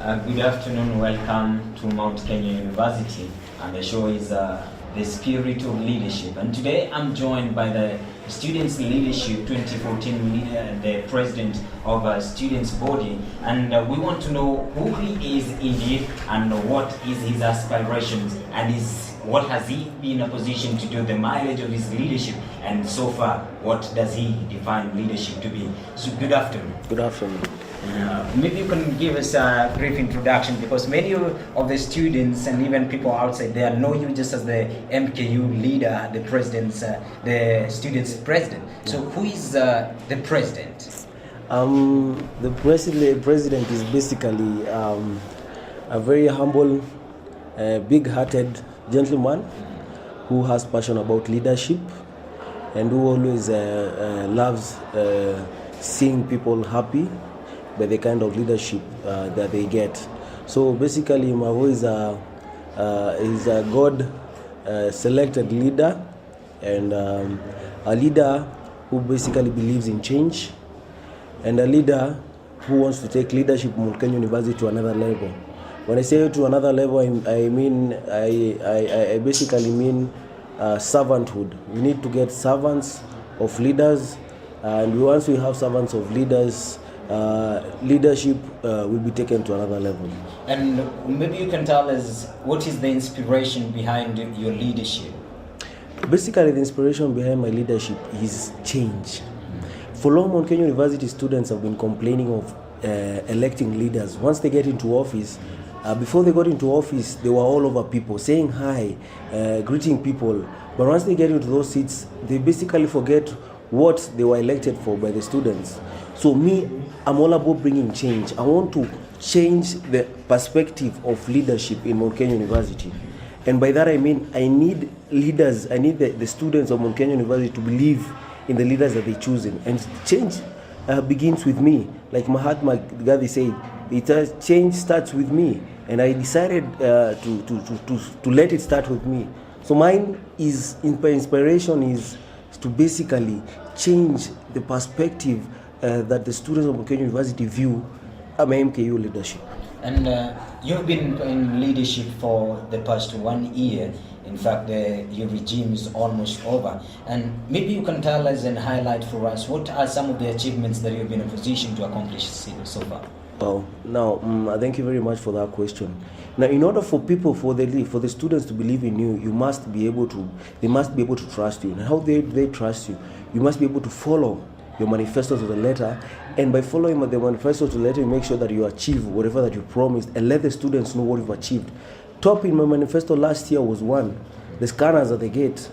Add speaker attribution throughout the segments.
Speaker 1: Good afternoon, welcome to Mount Kenya University, and the show is the Spirit of Leadership. And today I'm joined by the Students Leadership 2014 leader, the president of a students body, and we want to know who he is indeed and what is his aspirations and what has he been in a position to do, the mileage of his leadership, and so far what does he define leadership to be. So good afternoon.
Speaker 2: Good afternoon.
Speaker 1: Maybe you can give us a brief introduction, because many of the students and even people outside there know you just as the MKU leader, the president's, the students' president. So who is the president?
Speaker 2: The president is basically a very humble, big-hearted gentleman who has passion about leadership and who always loves seeing people happy by the kind of leadership that they get. So basically, Mavo is a God selected leader, and a leader who basically believes in change, and a leader who wants to take leadership in Mount Kenya University to another level. When I say to another level, I basically mean servanthood. We need to get servants of leaders, and once we have servants of leaders, leadership will be taken to another level.
Speaker 1: And maybe you can tell us what is the inspiration behind your leadership?
Speaker 2: Basically, the inspiration behind my leadership is change. For long, Mount Kenya University students have been complaining of electing leaders. Once they get into office, before they got into office, they were all over people, saying hi, greeting people. But once they get into those seats, they basically forget what they were elected for by the students. So me, I'm all about bringing change. I want to change the perspective of leadership in Mount Kenya University. And by that I mean I need leaders, I need the students of Mount Kenya University to believe in the leaders that they're choosing. And change begins with me. Like Mahatma Gandhi said, change starts with me. And I decided to let it start with me. So mine is, inspiration is to basically change the perspective that the students of Mount Kenya University view MKU leadership.
Speaker 1: And you've been in leadership for the past 1 year. In fact, your regime is almost over. And maybe you can tell us and highlight for us what are some of the achievements that you've been in a position to accomplish so far.
Speaker 2: Well, now, thank you very much for that question. Now, in order for people, for the students to believe in you, they must be able to trust you. And how they trust you? You must be able to follow your manifesto to the letter, and by following the manifesto to the letter, you make sure that you achieve whatever that you promised, and let the students know what you've achieved. Top in my manifesto last year was the scanners at the gate.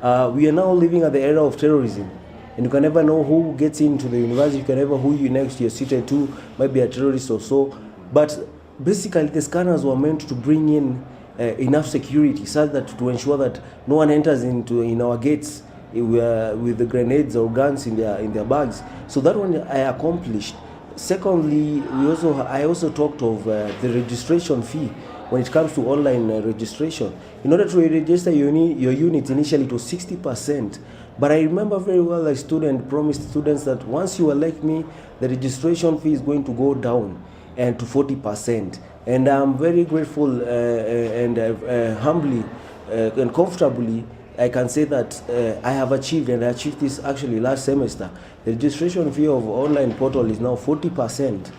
Speaker 2: We are now living at the era of terrorism, and you can never know who gets into the university. You can never who you next you're seated to, might be a terrorist or so. But basically, the scanners were meant to bring in enough security, such that to ensure that no one enters in our gates with the grenades or guns in their bags. So that one I accomplished. Secondly, I also talked of the registration fee when it comes to online registration. In order to register your unit, initially it was 60%. But I remember very well a student promised students that once you elect me, the registration fee is going to go down and to 40%. And I'm very grateful and humbly and comfortably I can say that I have achieved, and I achieved this actually last semester. The registration fee of online portal is now 40%.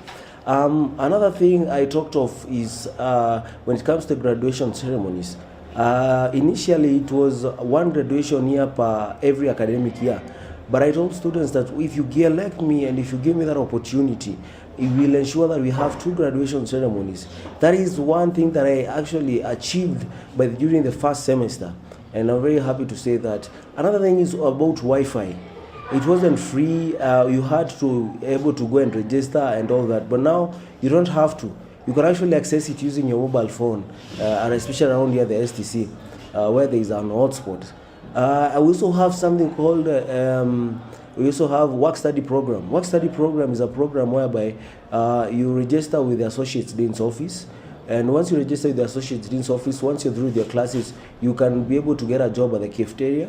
Speaker 2: Another thing I talked of is when it comes to graduation ceremonies. Initially, it was one graduation year per every academic year. But I told students that if you elect me and if you give me that opportunity, it will ensure that we have 2 graduation ceremonies. That is one thing that I actually achieved during the first semester. And I'm very happy to say that. Another thing is about Wi-Fi. It wasn't free. You had to able to go and register and all that. But now you don't have to. You can actually access it using your mobile phone, and especially around here the STC, where there is an hotspot. I also have something called. We also have work study program. Work study program is a program whereby you register with the Associate Dean's office. And once you register with the Associate Dean's office, once you're through with your classes, you can be able to get a job at the cafeteria,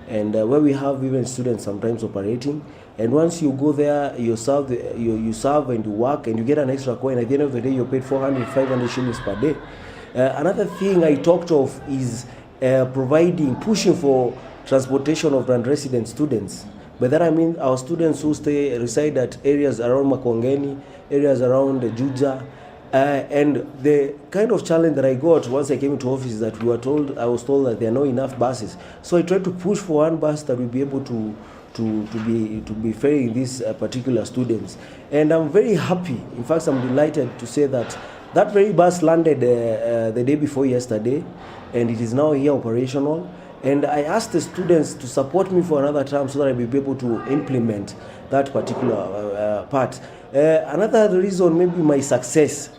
Speaker 2: and where we have even students sometimes operating. And once you go there, you serve and you work and you get an extra coin. At the end of the day, you're paid 400, 500 shillings per day. Another thing I talked of is pushing for transportation of non-resident students. By that I mean our students who reside at areas around Makongeni, areas around Juja. And the kind of challenge that I got once I came into office is that I was told that there are not enough buses. So I tried to push for one bus that will be able to be ferrying these particular students. And I'm very happy. In fact, I'm delighted to say that very bus landed the day before yesterday, and it is now here operational. And I asked the students to support me for another term so that I will be able to implement that particular part. Another reason, maybe my success,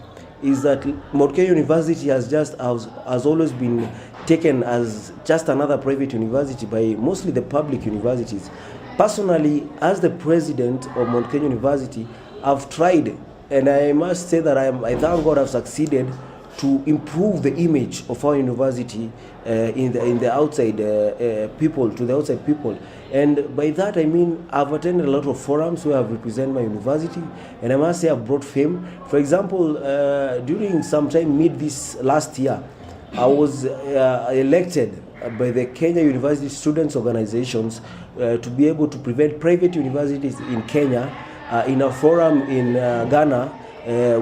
Speaker 2: is that Mount Kenya University has always been taken as just another private university by mostly the public universities. Personally, as the president of Mount Kenya University, I've tried, and I must say that I thank God I've succeeded to improve the image of our university in the outside people, to the outside people. And by that I mean I've attended a lot of forums where I've represented my university, and I must say I've brought fame. For example, during some time mid this last year, I was elected by the Kenya University Students Organizations to be able to prevent private universities in Kenya in a forum in Ghana,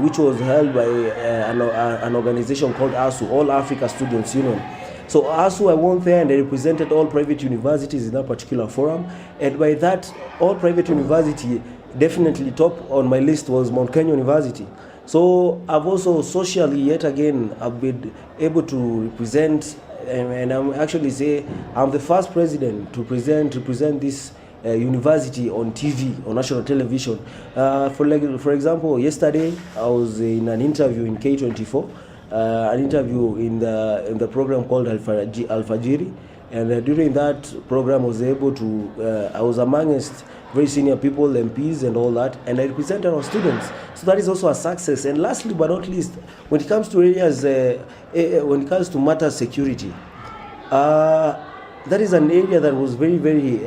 Speaker 2: which was held by an organization called ASU, All Africa Students Union. So ASU, I went there and I represented all private universities in that particular forum. And by that, all private university, definitely top on my list was Mount Kenya University. So I've also socially, yet again, I've been able to represent, and I'm actually say I'm the first president to represent this university on TV, on national television. For example, yesterday I was in an interview in K24, an interview in the program called Al-Fajiri, and during that program I was able to, I was amongst very senior people, MPs and all that, and I represented our students. So that is also a success. And lastly but not least, when it comes to areas, when it comes to matter security, that is an area that was very, very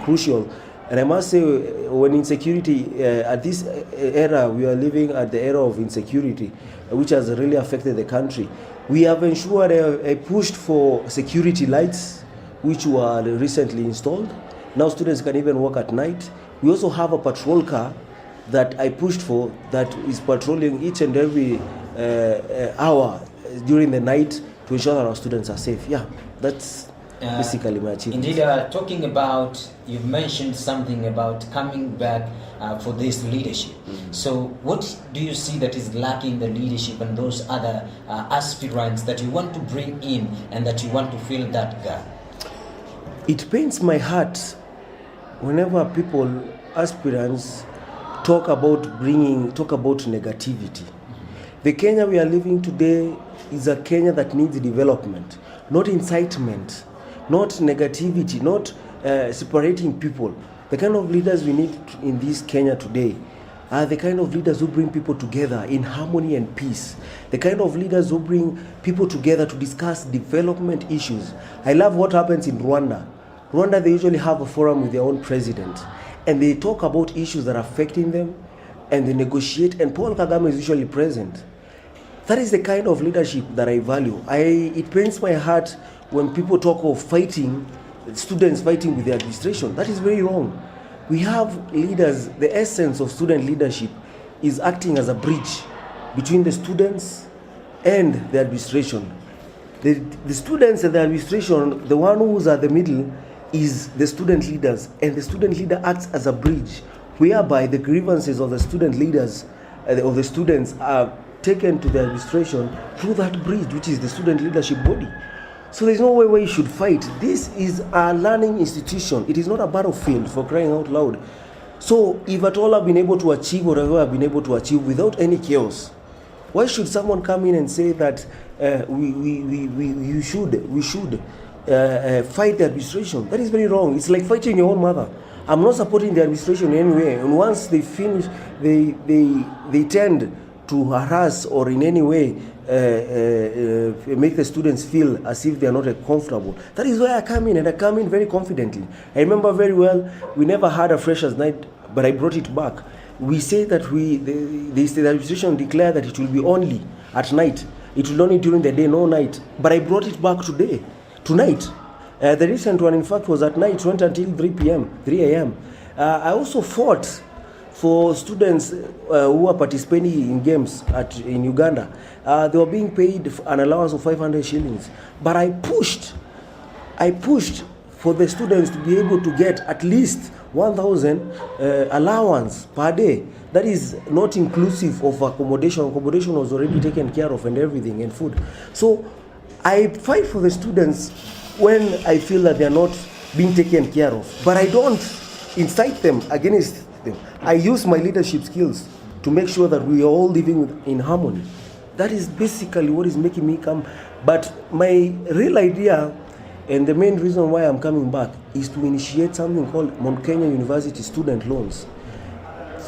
Speaker 2: crucial. And I must say, when insecurity, at this era, we are living at the era of insecurity, which has really affected the country. We have ensured a pushed for security lights, which were recently installed. Now students can even work at night. We also have a patrol car that I pushed for that is patrolling each and every hour during the night to ensure that our students are safe. Yeah, that's basically my achievement.
Speaker 1: Indeed, talking about, you've mentioned something about coming back for this leadership. Mm-hmm. So what do you see that is lacking the leadership and those other aspirants that you want to bring in and that you want to fill that gap?
Speaker 2: It pains my heart whenever people, aspirants, talk about negativity. Mm-hmm. The Kenya we are living today is a Kenya that needs development, not incitement, not negativity, not separating people. The kind of leaders we need in this Kenya today are the kind of leaders who bring people together in harmony and peace. The kind of leaders who bring people together to discuss development issues. I love what happens in Rwanda. Rwanda, they usually have a forum with their own president, and they talk about issues that are affecting them, and they negotiate, and Paul Kagame is usually present. That is the kind of leadership that I value. It pains my heart when people talk of fighting, students fighting with the administration. That is very wrong. We have leaders, the essence of student leadership is acting as a bridge between the students and the administration. The students and the administration, the one who's at the middle is the student leaders, and the student leader acts as a bridge whereby the grievances of the student leaders, of the students, are taken to the administration through that bridge, which is the student leadership body. So there's no way where you should fight. This is a learning institution. It is not a battlefield, for crying out loud. So if at all I've been able to achieve whatever I've been able to achieve without any chaos, why should someone come in and say that we should fight the administration? That is very wrong. It's like fighting your own mother. I'm not supporting the administration in any way. And once they finish, they tend harass or in any way make the students feel as if they are not comfortable. That is why I come in, and I come in very confidently. I remember very well, we never had a freshers night, but I brought it back. We say that the administration declared that it will be only at night. It will only during the day, no night. But I brought it back tonight. The recent one, in fact, was at night, went until 3 a.m. I also fought for students who are participating in games in Uganda. They were being paid an allowance of 500 shillings. But I pushed for the students to be able to get at least 1,000 allowance per day. That is not inclusive of accommodation. Accommodation was already taken care of and everything, and food. So I fight for the students when I feel that they are not being taken care of. But I don't incite them against them. I use my leadership skills to make sure that we are all living in harmony. That is basically what is making me come. But my real idea, and the main reason why I'm coming back, is to initiate something called Mount Kenya University student loans.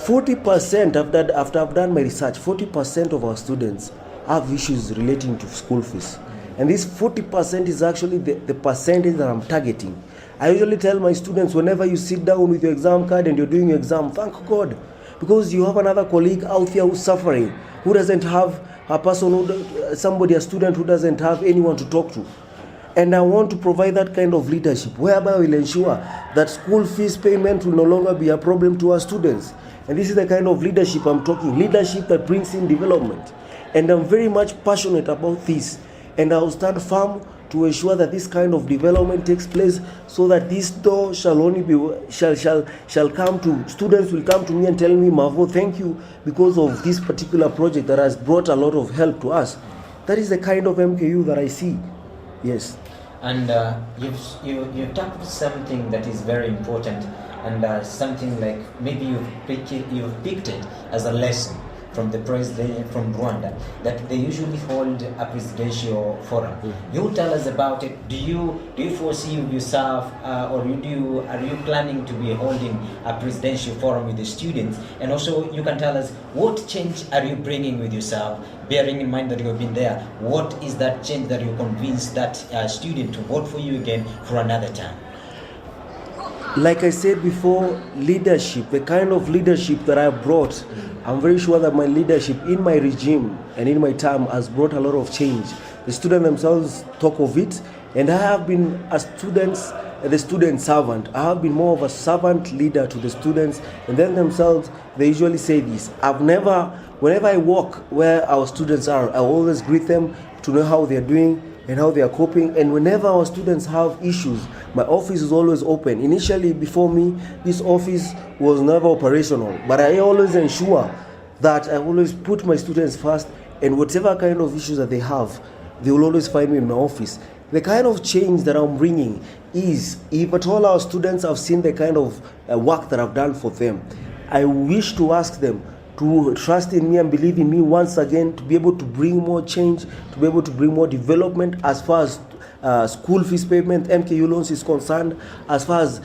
Speaker 2: 40%, after I've done my research, 40% of our students have issues relating to school fees. And this 40% is actually the percentage that I'm targeting. I usually tell my students, whenever you sit down with your exam card and you're doing your exam, thank God, because you have another colleague out there who's suffering, who doesn't have a student who doesn't have anyone to talk to. And I want to provide that kind of leadership, whereby we'll ensure that school fees payment will no longer be a problem to our students. And this is the kind of leadership I'm talking, leadership that brings in development. And I'm very much passionate about this. And I'll stand firm to ensure that this kind of development takes place, so that this door shall come to, students will come to me and tell me, Mavo, thank you because of this particular project that has brought a lot of help to us. That is the kind of MKU that I see. Yes.
Speaker 1: And you've tackled something that is very important, and something like maybe you've picked it as a lesson from the president from Rwanda, that they usually hold a presidential forum. Mm-hmm. You tell us about it. Do you foresee yourself, or are you planning to be holding a presidential forum with the students? And also, you can tell us what change are you bringing with yourself, bearing in mind that you have been there. What is that change that you convince that student to vote for you again for another time?
Speaker 2: Like I said before, leadership, the kind of leadership that I brought, I'm very sure that my leadership in my regime and in my time has brought a lot of change. The students themselves talk of it, and I have been the student servant. I have been more of a servant leader to the students, and then themselves, they usually say this. Whenever I walk where our students are, I always greet them to know how they are doing and how they are coping. And whenever our students have issues, my office is always open. Initially, before me, this office was never operational, but I always ensure that I always put my students first, and whatever kind of issues that they have, they will always find me in my office. The kind of change that I'm bringing is, if at all our students have seen the kind of work that I've done for them, I wish to ask them to trust in me and believe in me once again, to be able to bring more change, to be able to bring more development as far as school fees payment, MKU loans is concerned, as far as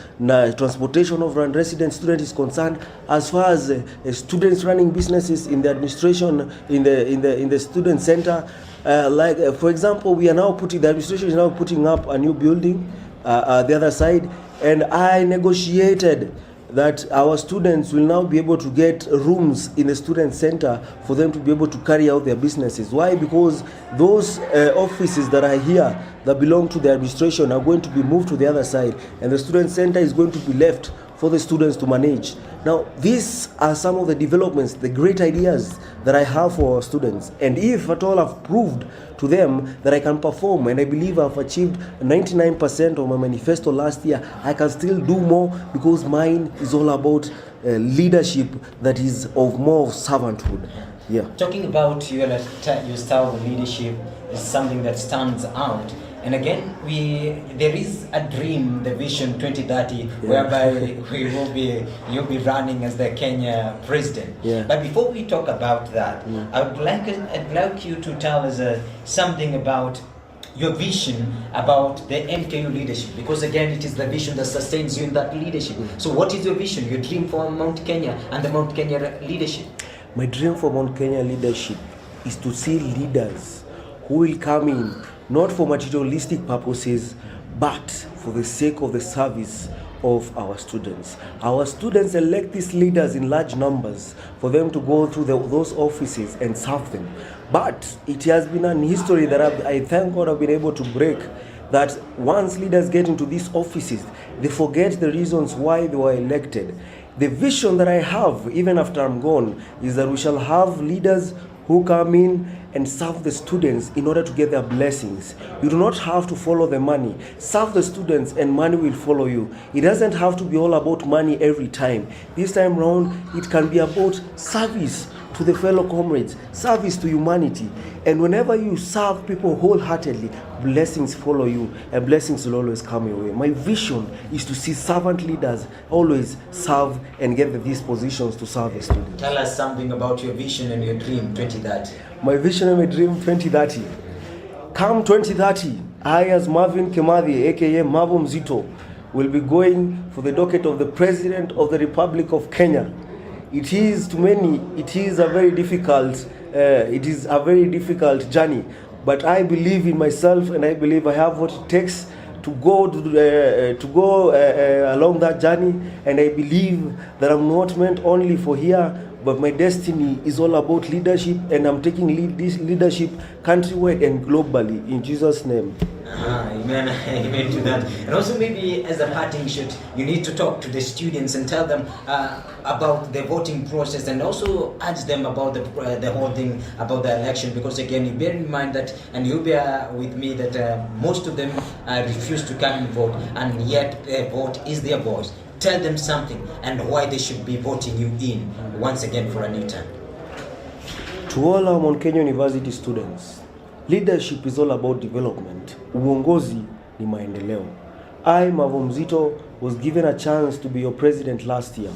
Speaker 2: transportation of resident student is concerned, as far as students running businesses in the administration, in the student center. For example, the administration is now putting up a new building the other side, and I negotiated that our students will now be able to get rooms in the student center for them to be able to carry out their businesses. Why? Because those offices that are here that belong to the administration are going to be moved to the other side, and the student center is going to be left for the students to manage. Now, these are some of the developments, the great ideas that I have for our students. And if at all I've proved to them that I can perform, and I believe I've achieved 99% of my manifesto last year, I can still do more, because mine is all about leadership that is of more servanthood. Yeah.
Speaker 1: Talking about your style of leadership is something that stands out. And again, there is a dream, the Vision 2030, whereby you'll be running as the Kenya president.
Speaker 2: Yeah.
Speaker 1: But before we talk about that, I'd like you to tell us something about your vision about the MKU leadership, because again, it is the vision that sustains you in that leadership. So what is your vision, your dream for Mount Kenya and the Mount Kenya leadership?
Speaker 2: My dream for Mount Kenya leadership is to see leaders who will come in not for materialistic purposes, but for the sake of the service of our students. Our students elect these leaders in large numbers for them to go through those offices and serve them. But it has been an history that I thank God I've been able to break, that once leaders get into these offices, they forget the reasons why they were elected. The vision that I have, even after I'm gone, is that we shall have leaders who come in and serve the students in order to get their blessings. You do not have to follow the money. Serve the students and money will follow you. It doesn't have to be all about money every time. This time round, it can be about service to the fellow comrades, service to humanity. And whenever you serve people wholeheartedly, blessings follow you and blessings will always come your way. My vision is to see servant leaders always serve and get these positions to serve the students.
Speaker 1: Tell us something about your vision and your dream 2030.
Speaker 2: My vision and my dream 2030. Come 2030, I as Marvin Kimathi, aka Mavo Mzito, will be going for the docket of the President of the Republic of Kenya. It is, to many, it is a very difficult journey, but I believe in myself and I believe I have what it takes to go along that journey, and I believe that I'm not meant only for here, but my destiny is all about leadership, and I'm taking this leadership countrywide and globally, in Jesus' name.
Speaker 1: Amen. Amen to that. And also, maybe as a parting shot, you need to talk to the students and tell them about the voting process, and also urge them about the whole thing about the election. Because again, you bear in mind that, and you bear with me that most of them refuse to come and vote, and yet their vote is their voice. Tell them something and why they should be voting you in once again for a new term.
Speaker 2: To all our Mount Kenya University students, leadership is all about development. Uongozi ni maendeleo. I, Mavo Mzito, was given a chance to be your president last year,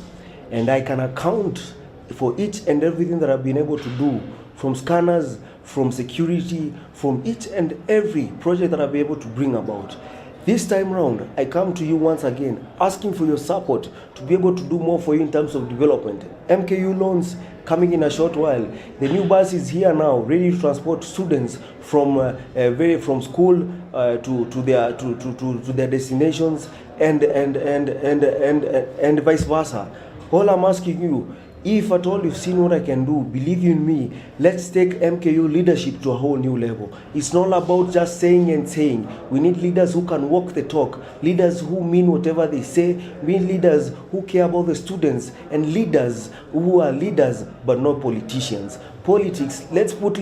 Speaker 2: and I can account for each and everything that I've been able to do, from scanners, from security, from each and every project that I've been able to bring about. This time round, I come to you once again, asking for your support to be able to do more for you in terms of development. MKU loans coming in a short while. The new bus is here now, ready to transport students from school to their destinations, and vice versa. All I'm asking you, if at all you've seen what I can do, believe in me, let's take MKU leadership to a whole new level. It's not about just saying and saying. We need leaders who can walk the talk, leaders who mean whatever they say, leaders who care about the students, and leaders who are leaders but not politicians. Politics, let's put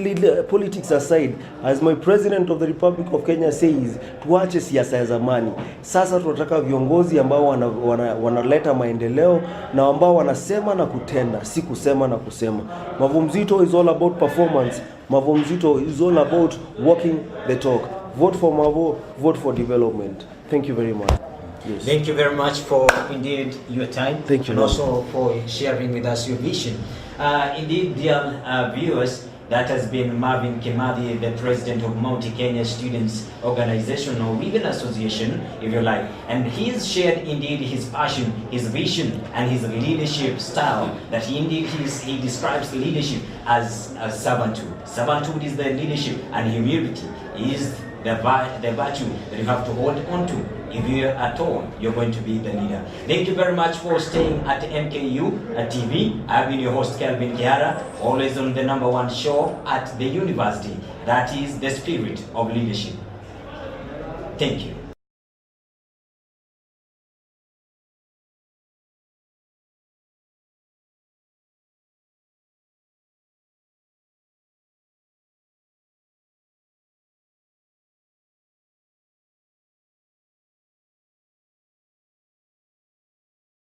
Speaker 2: politics aside. As my president of the Republic of Kenya says, tuache siasa ya zamani. Sasa tunataka viongozi ambao wanaleta maendeleo na ambao wanasema na kutenda, si kusema na kusema. Mavo Mzito is all about performance. Mavo Mzito is all about walking the talk. Vote for Mavo, vote for development. Thank you very much.
Speaker 1: Yes. Thank you very much for indeed your time.
Speaker 2: Thank you.
Speaker 1: And also for sharing with us your vision. Indeed, dear viewers, that has been Marvin Kimathi, the president of Mount Kenya Students Organization, or even Association, if you like. And he's shared indeed his passion, his vision, and his leadership style. That he describes leadership as servanthood. Servanthood is the leadership, and humility is the virtue that you have to hold on to. If you are at all, you're going to be the leader. Thank you very much for staying at MKU TV. I've been your host, Kelvin Kihara, always on the #1 show at the university. That is the spirit of leadership. Thank you.